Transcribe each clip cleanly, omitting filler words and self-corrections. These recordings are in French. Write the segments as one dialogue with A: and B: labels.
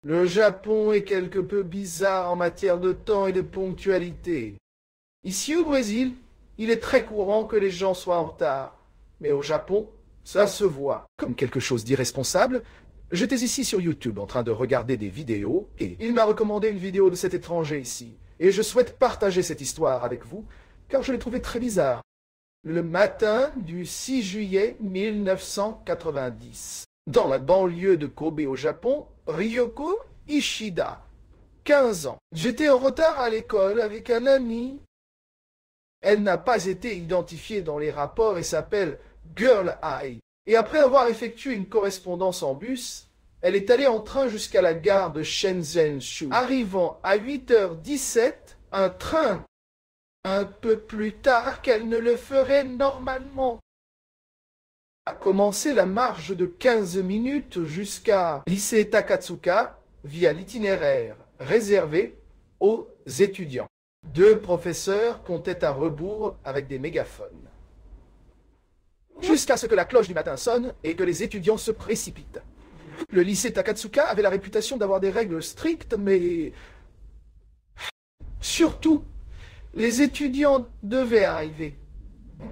A: Le Japon est quelque peu bizarre en matière de temps et de ponctualité. Ici au Brésil, il est très courant que les gens soient en retard. Mais au Japon, ça se voit comme quelque chose d'irresponsable. J'étais ici sur YouTube en train de regarder des vidéos et il m'a recommandé une vidéo de cet étranger ici. Et je souhaite partager cette histoire avec vous car je l'ai trouvée très bizarre. Le matin du 6 juillet 1990, dans la banlieue de Kobe au Japon, Ryoko Ishida, 15 ans. J'étais en retard à l'école avec un ami. Elle n'a pas été identifiée dans les rapports et s'appelle Girl Eye. Et après avoir effectué une correspondance en bus, elle est allée en train jusqu'à la gare de Shenzhen-shu. Arrivant à 8h17, un train, un peu plus tard qu'elle ne le ferait normalement, a commencé la marche de 15 minutes jusqu'à lycée Takatsuka via l'itinéraire réservé aux étudiants. 2 professeurs comptaient à rebours avec des mégaphones. Jusqu'à ce que la cloche du matin sonne et que les étudiants se précipitent. Le lycée Takatsuka avait la réputation d'avoir des règles strictes, mais surtout, les étudiants devaient arriver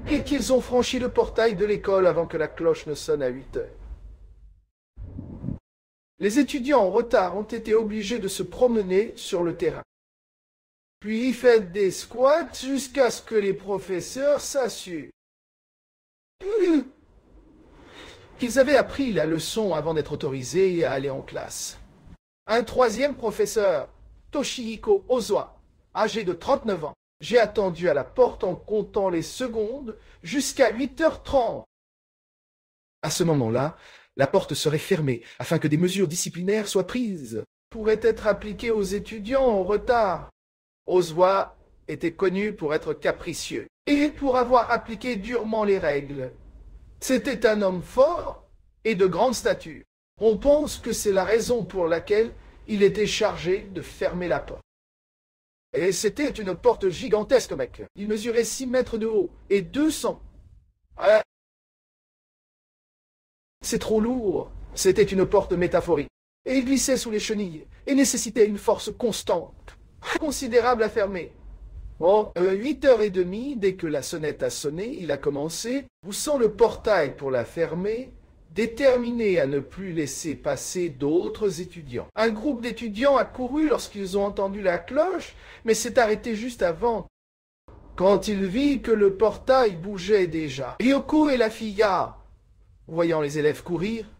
A: et qu'ils ont franchi le portail de l'école avant que la cloche ne sonne à 8 heures. Les étudiants en retard ont été obligés de se promener sur le terrain. Puis faire des squats jusqu'à ce que les professeurs s'assurent qu'ils avaient appris la leçon avant d'être autorisés à aller en classe. Un 3e professeur, Toshihiko Ozawa, âgé de 39 ans, j'ai attendu à la porte en comptant les secondes jusqu'à 8h30. À ce moment-là, la porte serait fermée afin que des mesures disciplinaires soient prises, pourraient être appliquées aux étudiants en retard. Ozawa était connu pour être capricieux et pour avoir appliqué durement les règles. C'était un homme fort et de grande stature. On pense que c'est la raison pour laquelle il était chargé de fermer la porte. Et c'était une porte gigantesque, mec. Il mesurait 6 mètres de haut et 200. Ouais. C'est trop lourd. C'était une porte métaphorique. Et il glissait sous les chenilles et nécessitait une force constante, considérable à fermer. Bon, 8h30, dès que la sonnette a sonné, il a commencé, poussant le portail pour la fermer, déterminé à ne plus laisser passer d'autres étudiants. Un groupe d'étudiants a couru lorsqu'ils ont entendu la cloche, mais s'est arrêté juste avant, quand il vit que le portail bougeait déjà. Ryoko et la filla, voyant les élèves courir,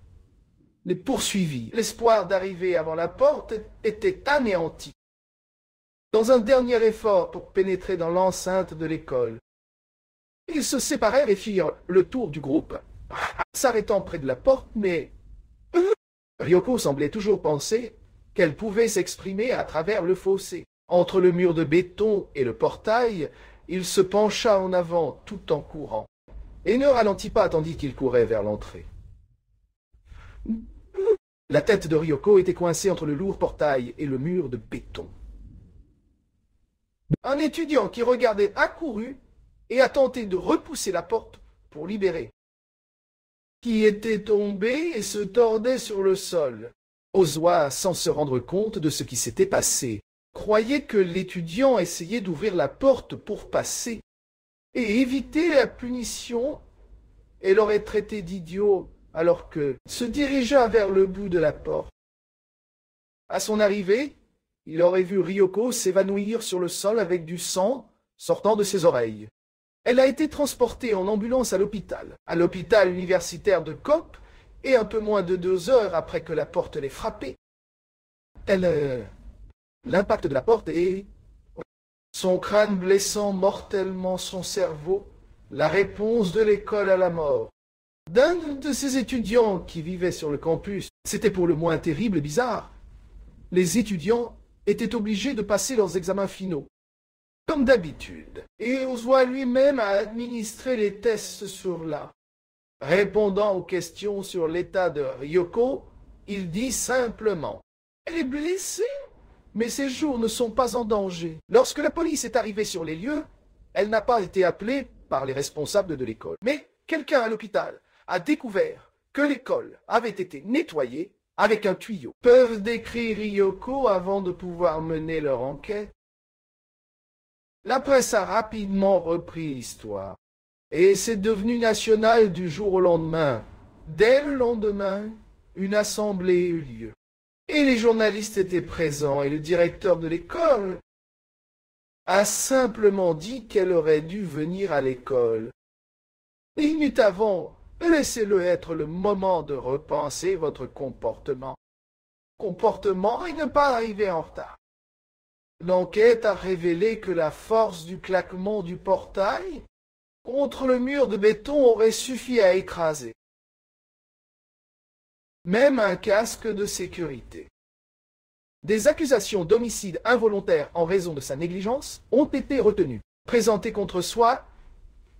A: les poursuivirent. L'espoir d'arriver avant la porte était anéanti. Dans un dernier effort pour pénétrer dans l'enceinte de l'école, ils se séparèrent et firent le tour du groupe, s'arrêtant près de la porte, mais Ryoko semblait toujours penser qu'elle pouvait s'exprimer à travers le fossé. Entre le mur de béton et le portail, il se pencha en avant tout en courant, et ne ralentit pas tandis qu'il courait vers l'entrée. La tête de Ryoko était coincée entre le lourd portail et le mur de béton. Un étudiant qui regardait accourut et a tenté de repousser la porte pour libérer, qui était tombé et se tordait sur le sol. Ozawa, sans se rendre compte de ce qui s'était passé, croyait que l'étudiant essayait d'ouvrir la porte pour passer et éviter la punition et l'aurait traité d'idiot alors que se dirigea vers le bout de la porte. À son arrivée, il aurait vu Ryoko s'évanouir sur le sol avec du sang sortant de ses oreilles. Elle a été transportée en ambulance à l'hôpital universitaire de Kobe, et un peu moins de 2 heures après que la porte l'ait frappée. L'impact de la porte et son crâne blessant mortellement son cerveau, la réponse de l'école à la mort d'un de ces étudiants qui vivaient sur le campus. C'était pour le moins terrible et bizarre. Les étudiants étaient obligés de passer leurs examens finaux, comme d'habitude, et Ozawa lui-même a administré les tests sur là. Répondant aux questions sur l'état de Ryoko, il dit simplement « Elle est blessée, mais ses jours ne sont pas en danger. » Lorsque la police est arrivée sur les lieux, elle n'a pas été appelée par les responsables de l'école. Mais quelqu'un à l'hôpital a découvert que l'école avait été nettoyée avec un tuyau, peuvent décrire Ryoko avant de pouvoir mener leur enquête. La presse a rapidement repris l'histoire, et c'est devenu national du jour au lendemain. Dès le lendemain, une assemblée eut lieu, et les journalistes étaient présents, et le directeur de l'école a simplement dit qu'elle aurait dû venir à l'école. 1 minute avant, laissez-le être le moment de repenser votre comportement. Comportement et ne pas arriver en retard. L'enquête a révélé que la force du claquement du portail contre le mur de béton aurait suffi à écraser même un casque de sécurité. Des accusations d'homicide involontaire en raison de sa négligence ont été retenues. Présenté contre soi,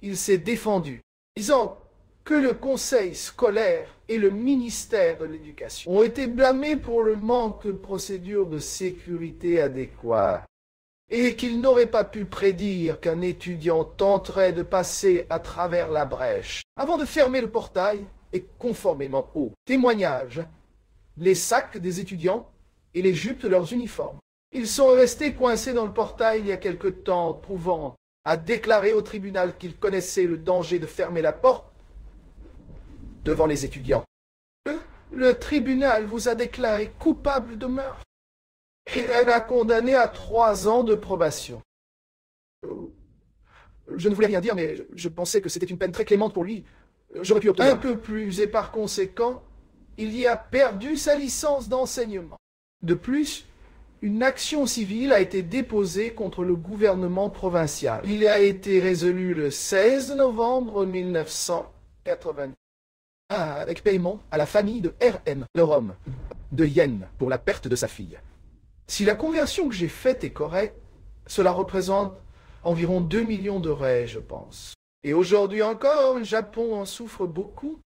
A: il s'est défendu, disant que le conseil scolaire et le ministère de l'Éducation ont été blâmés pour le manque de procédures de sécurité adéquates et qu'il n'aurait pas pu prédire qu'un étudiant tenterait de passer à travers la brèche avant de fermer le portail et conformément aux témoignages, les sacs des étudiants et les jupes de leurs uniformes. Ils sont restés coincés dans le portail il y a quelque temps, prouvant à déclarer au tribunal qu'ils connaissaient le danger de fermer la porte devant les étudiants. Le tribunal vous a déclaré coupable de meurtre et elle a condamné à 3 ans de probation. Je ne voulais rien dire, mais je pensais que c'était une peine très clémente pour lui. J'aurais pu obtenir un peu plus, et par conséquent, il y a perdu sa licence d'enseignement. De plus, une action civile a été déposée contre le gouvernement provincial. Il a été résolu le 16 novembre 1990. Avec paiement à la famille de R.M., leur homme, de Yen, pour la perte de sa fille. Si la conversion que j'ai faite est correcte, cela représente environ 2 millions de raies, je pense. Et aujourd'hui encore, le Japon en souffre beaucoup.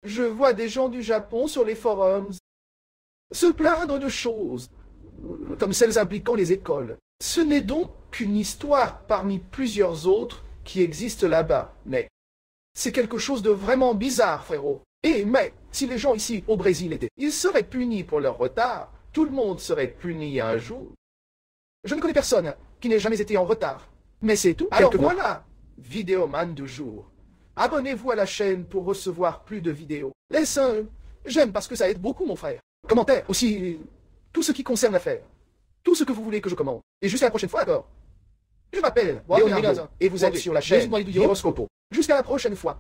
A: Je vois des gens du Japon sur les forums se plaindre de choses, comme celles impliquant les écoles. Ce n'est donc qu'une histoire parmi plusieurs autres qui existent là-bas, mais c'est quelque chose de vraiment bizarre, frérot. Mais, si les gens ici au Brésil étaient, ils seraient punis pour leur retard. Tout le monde serait puni un jour. Je ne connais personne qui n'ait jamais été en retard. Mais c'est tout. Alors voilà, Vidéoman du jour. Abonnez-vous à la chaîne pour recevoir plus de vidéos. Laisse un j'aime parce que ça aide beaucoup, mon frère. Commentaire aussi, tout ce qui concerne l'affaire. Tout ce que vous voulez que je commente. Et jusqu'à la prochaine fois, d'accord. Je m'appelle Leonardo et vous êtes sur la chaîne Hiroscopo. Jusqu'à la prochaine fois.